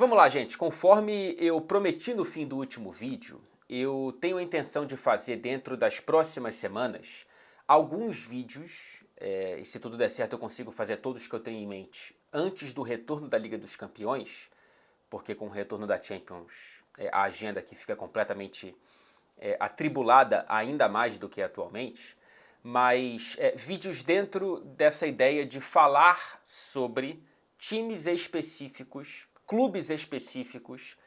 vamos lá, gente. Conforme eu prometi no fim do último vídeo, eu tenho a intenção de fazer dentro das próximas semanas alguns vídeos, e se tudo der certo eu consigo fazer todos que eu tenho em mente antes do retorno da Liga dos Campeões, porque com o retorno da Champions a agenda aqui fica completamente atribulada ainda mais do que atualmente, mas vídeos dentro dessa ideia de falar sobre times específicos, clubes específicos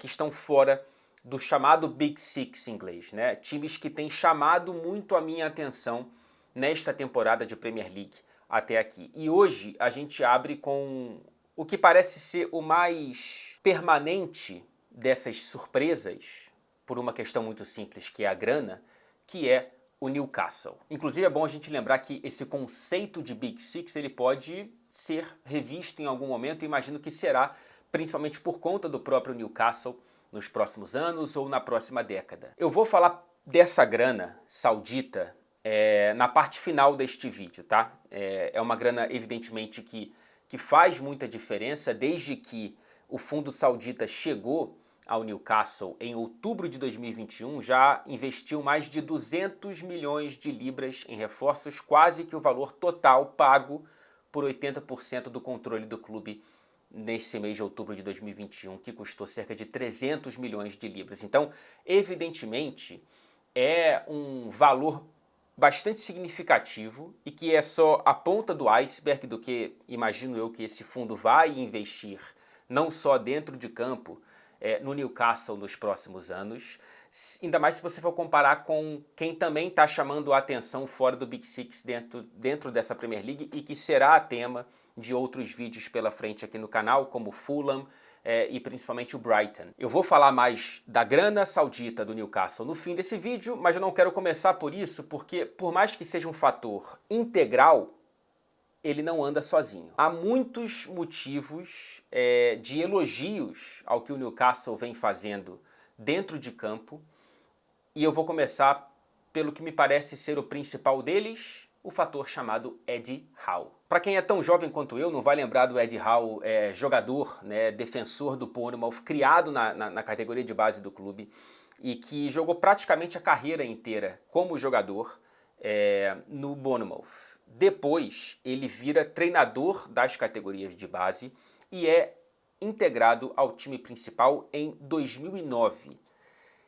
que estão fora do chamado Big Six em inglês, né? Times que têm chamado muito a minha atenção nesta temporada de Premier League até aqui. E hoje a gente abre com o que parece ser o mais permanente dessas surpresas, por uma questão muito simples, que é a grana, que é o Newcastle. Inclusive é bom a gente lembrar que esse conceito de Big Six ele pode ser revisto em algum momento, e imagino que será, principalmente por conta do próprio Newcastle nos próximos anos ou na próxima década. Eu vou falar dessa grana saudita na parte final deste vídeo, tá? É uma grana, evidentemente, que faz muita diferença desde que o fundo saudita chegou ao Newcastle em outubro de 2021, já investiu mais de 200 milhões de libras em reforços, quase que o valor total pago por 80% do controle do clube nesse mês de outubro de 2021, que custou cerca de 300 milhões de libras. Então, evidentemente, é um valor bastante significativo e que é só a ponta do iceberg do que imagino eu que esse fundo vai investir, não só dentro de campo, no Newcastle nos próximos anos, ainda mais se você for comparar com quem também está chamando a atenção fora do Big Six dentro dessa Premier League e que será tema de outros vídeos pela frente aqui no canal, como o Fulham e principalmente o Brighton. Eu vou falar mais da grana saudita do Newcastle no fim desse vídeo, mas eu não quero começar por isso, porque por mais que seja um fator integral, ele não anda sozinho. Há muitos motivos de elogios ao que o Newcastle vem fazendo dentro de campo, e eu vou começar pelo que me parece ser o principal deles, o fator chamado Eddie Howe. Para quem é tão jovem quanto eu, não vai lembrar do Eddie Howe, jogador, né, defensor do Bournemouth, criado na categoria de base do clube, e que jogou praticamente a carreira inteira como jogador no Bournemouth. Depois, ele vira treinador das categorias de base e é integrado ao time principal em 2009.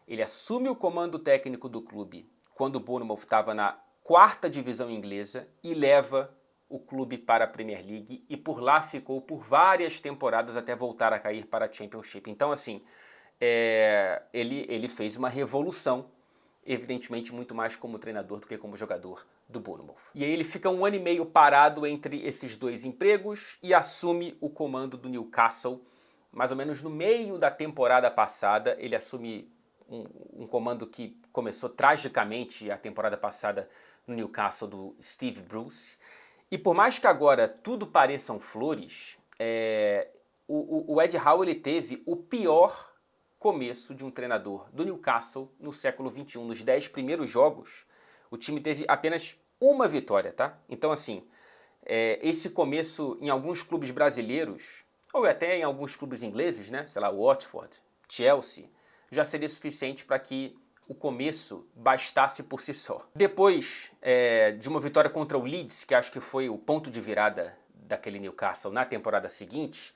Ele assume o comando técnico do clube quando o Bournemouth estava na 4ª divisão inglesa e leva o clube para a Premier League e por lá ficou por várias temporadas até voltar a cair para a Championship. Então, assim, ele fez uma revolução, evidentemente muito mais como treinador do que como jogador do Bournemouth. E aí ele fica 1 ano e meio parado entre esses dois empregos e assume o comando do Newcastle. Mais ou menos no meio da temporada passada, ele assume um comando que começou tragicamente a temporada passada no Newcastle do Steve Bruce. E por mais que agora tudo pareçam flores, o Eddie Howe ele teve o pior começo de um treinador do Newcastle no século XXI. Nos 10 primeiros jogos, o time teve apenas uma vitória, tá? Então, assim, esse começo em alguns clubes brasileiros, ou até em alguns clubes ingleses, né? Sei lá, Watford, Chelsea, já seria suficiente para que o começo bastasse por si só. Depois de uma vitória contra o Leeds, que acho que foi o ponto de virada daquele Newcastle na temporada seguinte,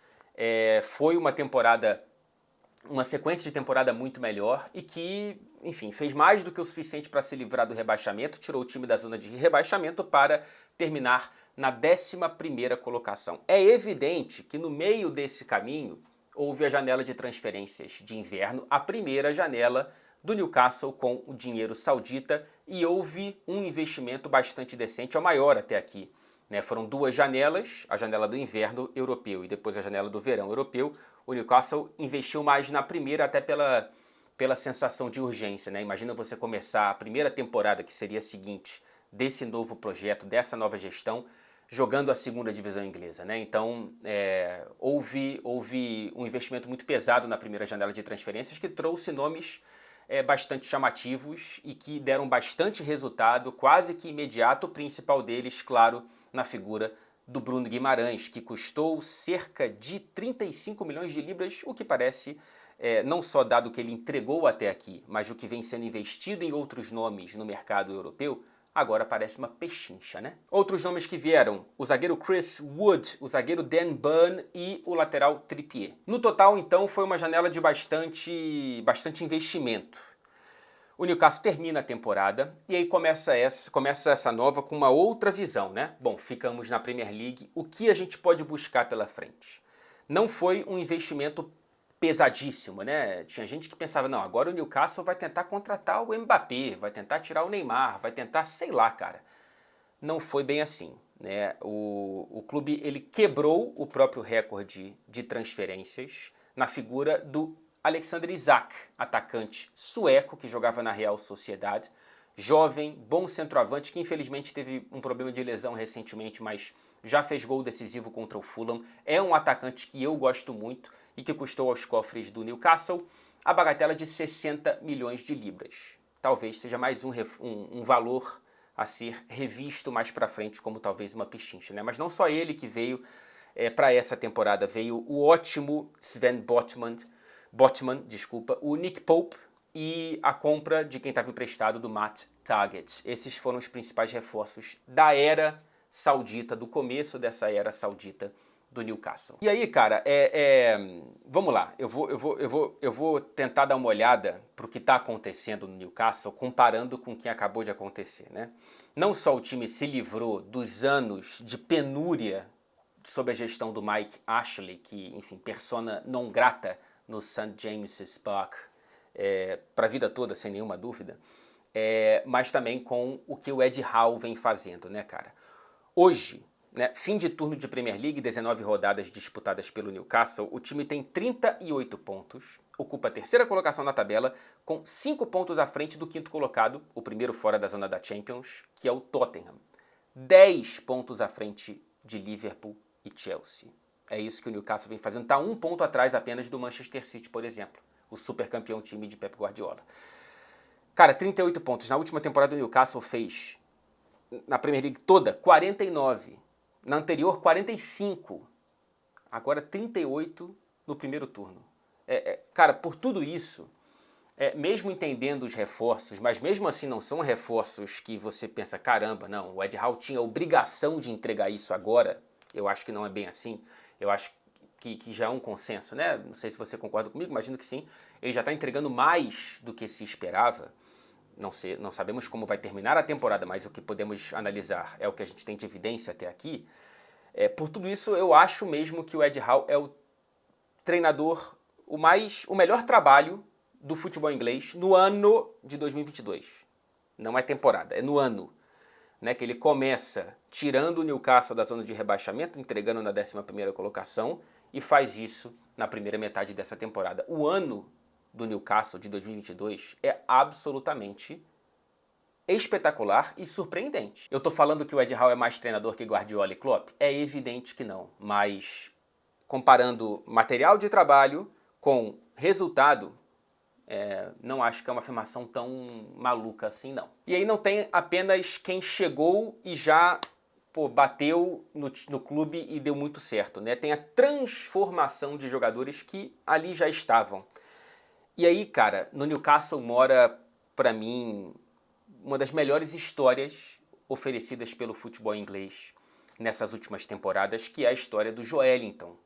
foi uma sequência de temporada muito melhor e que, enfim, fez mais do que o suficiente para se livrar do rebaixamento, tirou o time da zona de rebaixamento para terminar na 11ª colocação. É evidente que no meio desse caminho houve a janela de transferências de inverno, a primeira janela do Newcastle com o dinheiro saudita, e houve um investimento bastante decente, é o maior até aqui. Foram 2 janelas, a janela do inverno europeu e depois a janela do verão europeu. O Newcastle investiu mais na primeira, até pela sensação de urgência, né? Imagina você começar a primeira temporada, que seria a seguinte, desse novo projeto, dessa nova gestão, jogando a 2ª divisão inglesa, né? Então, houve um investimento muito pesado na primeira janela de transferências que trouxe nomes bastante chamativos e que deram bastante resultado, quase que imediato, o principal deles, claro, na figura do Bruno Guimarães, que custou cerca de 35 milhões de libras, o que parece, não só dado que ele entregou até aqui, mas o que vem sendo investido em outros nomes no mercado europeu, agora parece uma pechincha, né? Outros nomes que vieram, o zagueiro Chris Wood, o zagueiro Dan Burn e o lateral Trippier. No total, então, foi uma janela de bastante investimento. O Newcastle termina a temporada e aí começa essa nova com uma outra visão, né? Bom, ficamos na Premier League, o que a gente pode buscar pela frente? Não foi um investimento pesadíssimo, né? Tinha gente que pensava, não, agora o Newcastle vai tentar contratar o Mbappé, vai tentar tirar o Neymar, vai tentar, sei lá, cara. Não foi bem assim, né? O clube, ele quebrou o próprio recorde de transferências na figura do Alexander Isak, atacante sueco que jogava na Real Sociedade, jovem, bom centroavante, que infelizmente teve um problema de lesão recentemente, mas já fez gol decisivo contra o Fulham. É um atacante que eu gosto muito e que custou aos cofres do Newcastle a bagatela de 60 milhões de libras. Talvez seja mais um valor a ser revisto mais para frente como talvez uma pechincha, né? Mas não só ele que veio para essa temporada, veio o ótimo Sven Botman, o Nick Pope e a compra de quem estava emprestado do Matt Targett. Esses foram os principais reforços da era saudita, do começo dessa era saudita do Newcastle. E aí, cara, vamos lá, eu vou tentar dar uma olhada para o que está acontecendo no Newcastle, comparando com o que acabou de acontecer, né? Não só o time se livrou dos anos de penúria sob a gestão do Mike Ashley, que, enfim, persona non grata no St. James's Park para a vida toda, sem nenhuma dúvida, mas também com o que o Eddie Howe vem fazendo, né, cara? Hoje, né, fim de turno de Premier League, 19 rodadas disputadas pelo Newcastle, o time tem 38 pontos, ocupa a terceira colocação na tabela, com 5 pontos à frente do quinto colocado, o primeiro fora da zona da Champions, que é o Tottenham. 10 pontos à frente de Liverpool e Chelsea. É isso que o Newcastle vem fazendo. Está 1 ponto atrás apenas do Manchester City, por exemplo, o supercampeão time de Pep Guardiola. Cara, 38 pontos. Na última temporada o Newcastle fez, na Premier League toda, 49. Na anterior, 45. Agora 38 no primeiro turno. Cara, por tudo isso, mesmo entendendo os reforços, mas mesmo assim não são reforços que você pensa, caramba, não, o Eddie Howe tinha a obrigação de entregar isso agora. Eu acho que não é bem assim. Eu acho que já é um consenso, né? Não sei se você concorda comigo, imagino que sim. Ele já está entregando mais do que se esperava. Não sabemos como vai terminar a temporada, mas o que podemos analisar é o que a gente tem de evidência até aqui. Por tudo isso, eu acho mesmo que o Eddie Howe é o treinador, o melhor trabalho do futebol inglês no ano de 2022. Não é temporada, é no ano. Né, que ele começa tirando o Newcastle da zona de rebaixamento, entregando na 11ª colocação, e faz isso na primeira metade dessa temporada. O ano do Newcastle de 2022 é absolutamente espetacular e surpreendente. Eu tô falando que o Eddie Howe é mais treinador que Guardiola e Klopp? É evidente que não, mas comparando material de trabalho com resultado, não acho que é uma afirmação tão maluca assim, não. E aí não tem apenas quem chegou e já bateu no clube e deu muito certo, né? Tem a transformação de jogadores que ali já estavam. E aí, cara, no Newcastle mora, pra mim, uma das melhores histórias oferecidas pelo futebol inglês nessas últimas temporadas, que é a história do Joelinton.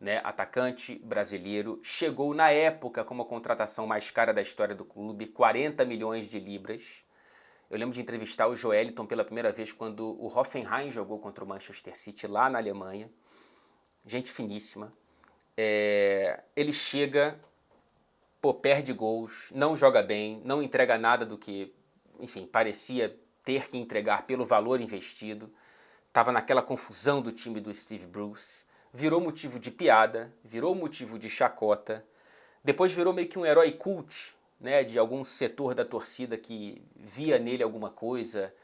Né, atacante brasileiro, chegou na época como a contratação mais cara da história do clube, 40 milhões de libras. Eu lembro de entrevistar o Joelinton pela primeira vez quando o Hoffenheim jogou contra o Manchester City lá na Alemanha. Gente finíssima. Ele chega, perde gols, não joga bem, não entrega nada do que, enfim, parecia ter que entregar pelo valor investido. Estava naquela confusão do time do Steve Bruce. Virou motivo de piada, virou motivo de chacota, depois virou meio que um herói cult, né, de algum setor da torcida que via nele alguma coisa.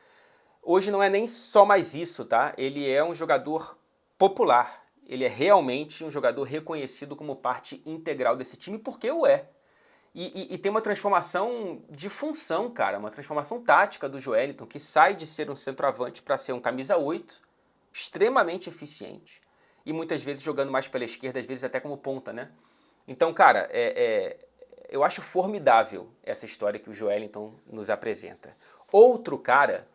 Hoje não é nem só mais isso, tá? Ele é um jogador popular, ele é realmente um jogador reconhecido como parte integral desse time, porque o é. E tem uma transformação de função, cara, uma transformação tática do Joelinton, que sai de ser um centroavante para ser um camisa 8, extremamente eficiente e muitas vezes jogando mais pela esquerda, às vezes até como ponta, né? Então, cara, eu acho formidável essa história que o Joelinton nos apresenta. Outro cara,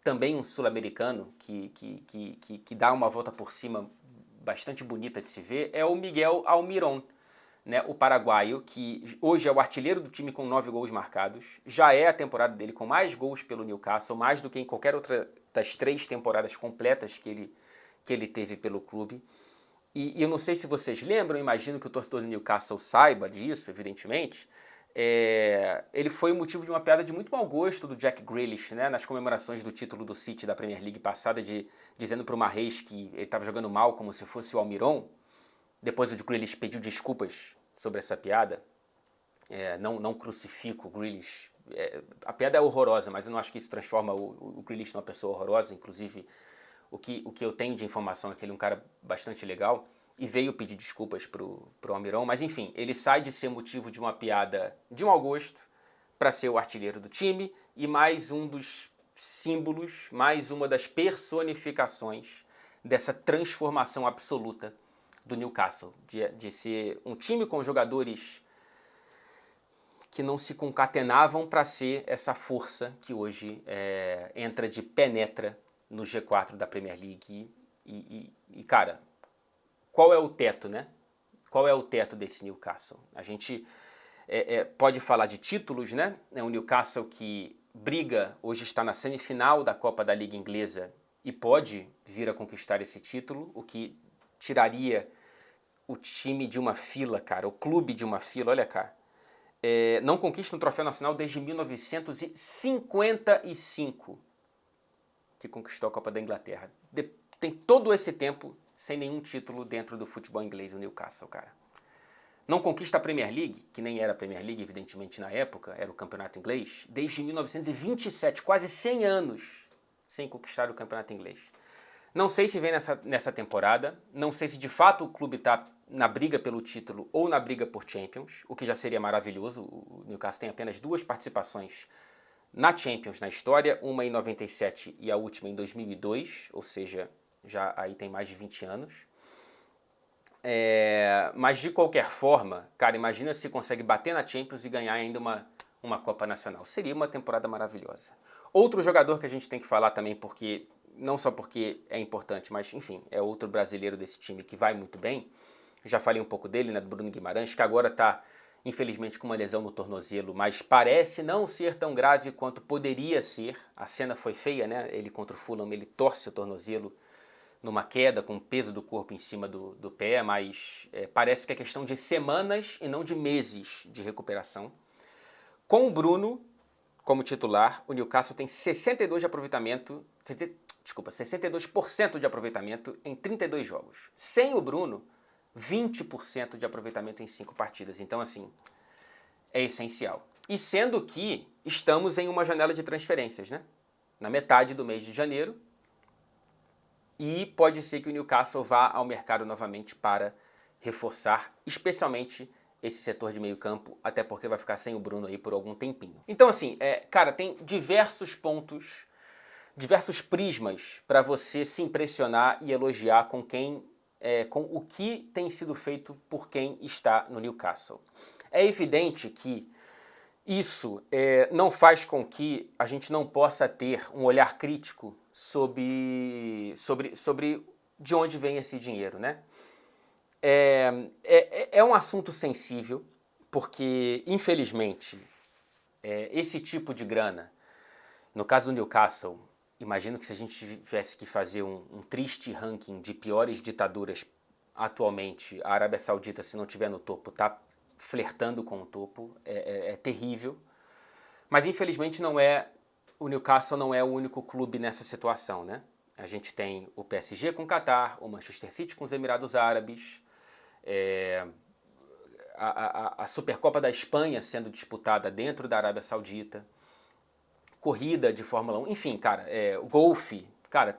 também um sul-americano, que dá uma volta por cima bastante bonita de se ver, é o Miguel Almirón, né, o paraguaio, que hoje é o artilheiro do time com 9 gols marcados. Já é a temporada dele com mais gols pelo Newcastle, mais do que em qualquer outra das 3 temporadas completas que ele teve pelo clube. E eu não sei se vocês lembram, imagino que o torcedor do Newcastle saiba disso, evidentemente. Ele foi o motivo de uma piada de muito mau gosto do Jack Grealish, né, nas comemorações do título do City da Premier League passada, dizendo para o Mahrez que ele estava jogando mal como se fosse o Almirón. Depois o Grealish pediu desculpas sobre essa piada. Não crucifico o Grealish. A piada é horrorosa, mas eu não acho que isso transforma o Grealish numa pessoa horrorosa. Inclusive, o que eu tenho de informação é que ele é um cara bastante legal e veio pedir desculpas pro Almirón. Mas enfim, ele sai de ser motivo de uma piada de mau gosto para ser o artilheiro do time e mais um dos símbolos, mais uma das personificações dessa transformação absoluta do Newcastle, de ser um time com jogadores que não se concatenavam para ser essa força que hoje penetra no G4 da Premier League. E, cara, qual é o teto, né? Qual é o teto desse Newcastle? A gente pode falar de títulos, né? É um Newcastle que briga, hoje está na semifinal da Copa da Liga Inglesa e pode vir a conquistar esse título, o que tiraria o time de uma fila, cara, o clube de uma fila, olha cá. Não conquista um troféu nacional desde 1955, que conquistou a Copa da Inglaterra. Tem todo esse tempo sem nenhum título dentro do futebol inglês, o Newcastle, cara. Não conquista a Premier League, que nem era a Premier League, evidentemente, na época, era o campeonato inglês, desde 1927, quase 100 anos sem conquistar o campeonato inglês. Não sei se vem nessa temporada, não sei se de fato o clube está na briga pelo título ou na briga por Champions, o que já seria maravilhoso. O Newcastle tem apenas 2 participações na Champions na história, uma em 97 e a última em 2002, ou seja, já aí tem mais de 20 anos. Mas de qualquer forma, cara, imagina se consegue bater na Champions e ganhar ainda uma Copa Nacional. Seria uma temporada maravilhosa. Outro jogador que a gente tem que falar também, não só porque é importante, mas enfim, é outro brasileiro desse time que vai muito bem. Já falei um pouco dele, né, do Bruno Guimarães, que agora está, infelizmente, com uma lesão no tornozelo, mas parece não ser tão grave quanto poderia ser. A cena foi feia, né? Ele contra o Fulham, ele torce o tornozelo numa queda com o peso do corpo em cima do pé, mas parece que é questão de semanas e não de meses de recuperação. Com o Bruno como titular, o Newcastle tem 62% de aproveitamento em 32 jogos. Sem o Bruno, 20% de aproveitamento em 5 partidas. Então, assim, é essencial. E sendo que estamos em uma janela de transferências, né? Na metade do mês de janeiro. E pode ser que o Newcastle vá ao mercado novamente para reforçar, especialmente esse setor de meio campo, até porque vai ficar sem o Bruno aí por algum tempinho. Então, assim, cara, tem diversos pontos, diversos prismas para você se impressionar e elogiar com o que tem sido feito por quem está no Newcastle. É evidente que isso não faz com que a gente não possa ter um olhar crítico sobre de onde vem esse dinheiro, né? É um assunto sensível, porque, infelizmente, esse tipo de grana, no caso do Newcastle, imagino que se a gente tivesse que fazer um triste ranking de piores ditaduras atualmente, a Arábia Saudita, se não estiver no topo, está flertando com o topo, é terrível. Mas, infelizmente, o Newcastle não é o único clube nessa situação, né? A gente tem o PSG com o Qatar, o Manchester City com os Emirados Árabes, a Supercopa da Espanha sendo disputada dentro da Arábia Saudita, corrida de Fórmula 1, enfim, cara, o golfe, cara,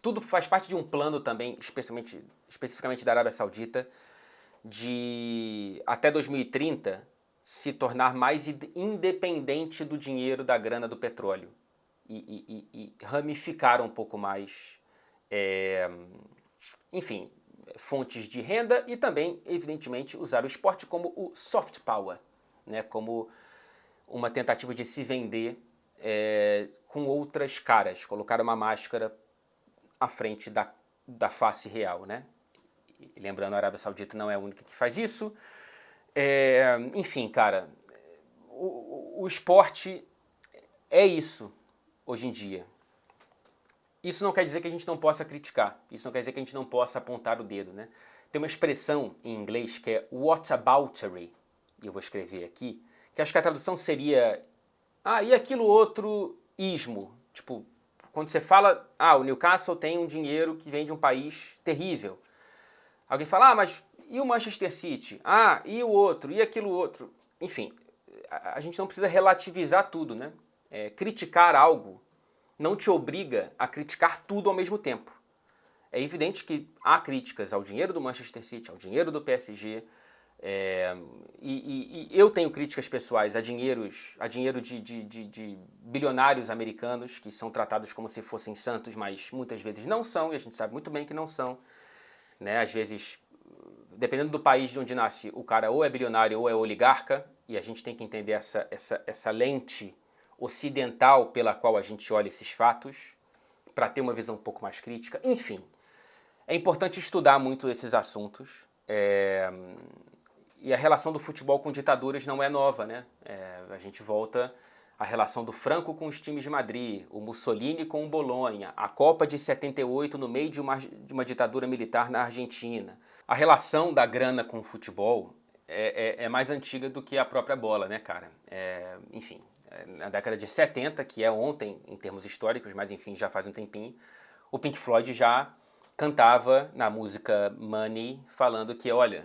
tudo faz parte de um plano também, especificamente da Arábia Saudita, de até 2030 se tornar mais independente do dinheiro, da grana do petróleo e ramificar um pouco mais enfim, fontes de renda e também, evidentemente, usar o esporte como o soft power, né, como uma tentativa de se vender com outras caras, colocar uma máscara à frente da face real, né? E lembrando, a Arábia Saudita não é a única que faz isso. Enfim, cara, o esporte é isso hoje em dia. Isso não quer dizer que a gente não possa criticar, isso não quer dizer que a gente não possa apontar o dedo, né? Tem uma expressão em inglês que é whataboutery, e eu vou escrever aqui, que acho que a tradução seria, e aquilo outro ismo. Tipo, quando você fala, o Newcastle tem um dinheiro que vem de um país terrível. Alguém fala, mas e o Manchester City? E o outro, e aquilo outro? Enfim, a gente não precisa relativizar tudo, né? Criticar algo não te obriga a criticar tudo ao mesmo tempo. É evidente que há críticas ao dinheiro do Manchester City, ao dinheiro do PSG, e eu tenho críticas pessoais a dinheiro de bilionários americanos que são tratados como se fossem santos, mas muitas vezes não são, e a gente sabe muito bem que não são. Né? Às vezes, dependendo do país de onde nasce, o cara ou é bilionário ou é oligarca, e a gente tem que entender essa lente ocidental pela qual a gente olha esses fatos, para ter uma visão um pouco mais crítica. Enfim, é importante estudar muito esses assuntos. E a relação do futebol com ditaduras não é nova, né? A gente volta à relação do Franco com os times de Madrid, o Mussolini com o Bolonha, a Copa de 78 no meio de uma ditadura militar na Argentina. A relação da grana com o futebol é mais antiga do que a própria bola, né, cara? Enfim, na década de 70, que é ontem em termos históricos, mas enfim, já faz um tempinho, o Pink Floyd já cantava na música Money, falando que, olha,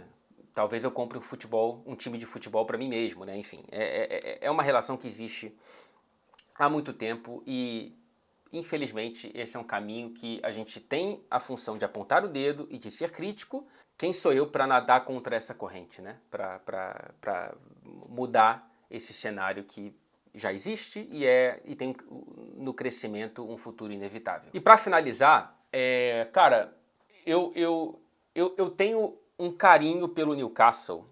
talvez eu compre um time de futebol para mim mesmo, né? Enfim, é uma relação que existe há muito tempo e, infelizmente, esse é um caminho que a gente tem a função de apontar o dedo e de ser crítico. Quem sou eu para nadar contra essa corrente, né? Para mudar esse cenário que já existe e tem no crescimento um futuro inevitável. E para finalizar, cara, eu tenho um carinho pelo Newcastle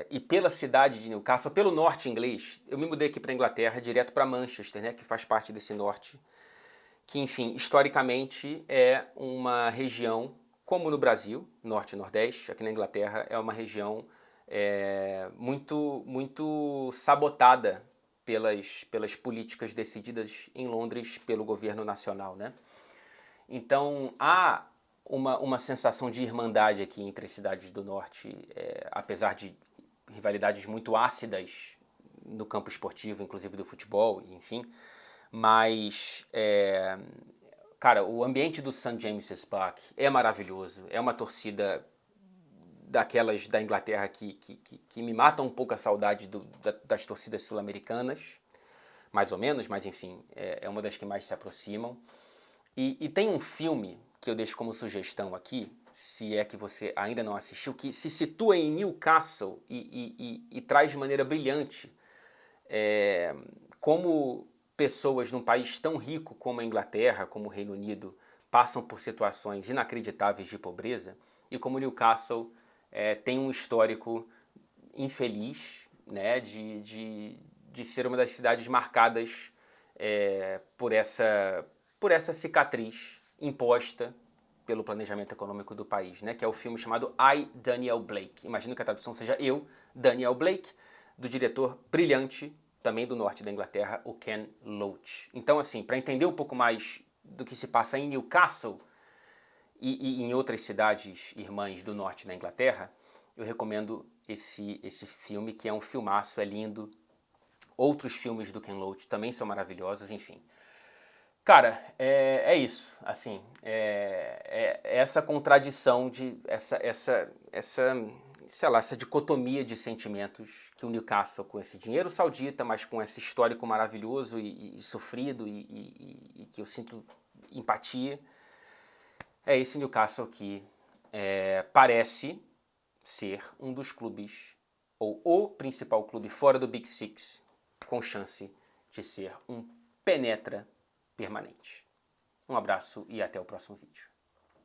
e pela cidade de Newcastle, pelo norte inglês. Eu me mudei aqui para a Inglaterra, direto para Manchester, né, que faz parte desse norte, que, enfim, historicamente é uma região, como no Brasil, norte e nordeste, aqui na Inglaterra é uma região muito sabotada pelas políticas decididas em Londres pelo governo nacional, né? Então, há uma sensação de irmandade aqui entre as cidades do norte, apesar de rivalidades muito ácidas no campo esportivo, inclusive do futebol, enfim. Mas, cara, o ambiente do St. James's Park é maravilhoso, é uma torcida daquelas da Inglaterra que me matam um pouco a saudade das torcidas sul-americanas, mais ou menos, mas enfim, é uma das que mais se aproximam. E tem um filme que eu deixo como sugestão aqui, se é que você ainda não assistiu, que se situa em Newcastle e traz de maneira brilhante como pessoas num país tão rico como a Inglaterra, como o Reino Unido, passam por situações inacreditáveis de pobreza e como Newcastle tem um histórico infeliz, né, de ser uma das cidades marcadas por essa cicatriz imposta pelo planejamento econômico do país, né, que é o filme chamado I, Daniel Blake. Imagino que a tradução seja Eu, Daniel Blake, do diretor brilhante, também do norte da Inglaterra, o Ken Loach. Então, assim, para entender um pouco mais do que se passa em Newcastle e em outras cidades irmãs do norte da Inglaterra, eu recomendo esse filme, que é um filmaço, é lindo. Outros filmes do Ken Loach também são maravilhosos, enfim. Cara, é isso, assim, essa contradição essa dicotomia de sentimentos que o Newcastle, com esse dinheiro saudita, mas com esse histórico maravilhoso e sofrido e que eu sinto empatia, é esse Newcastle que parece ser um dos clubes, ou o principal clube fora do Big Six, com chance de ser um penetra permanente. Um abraço e até o próximo vídeo.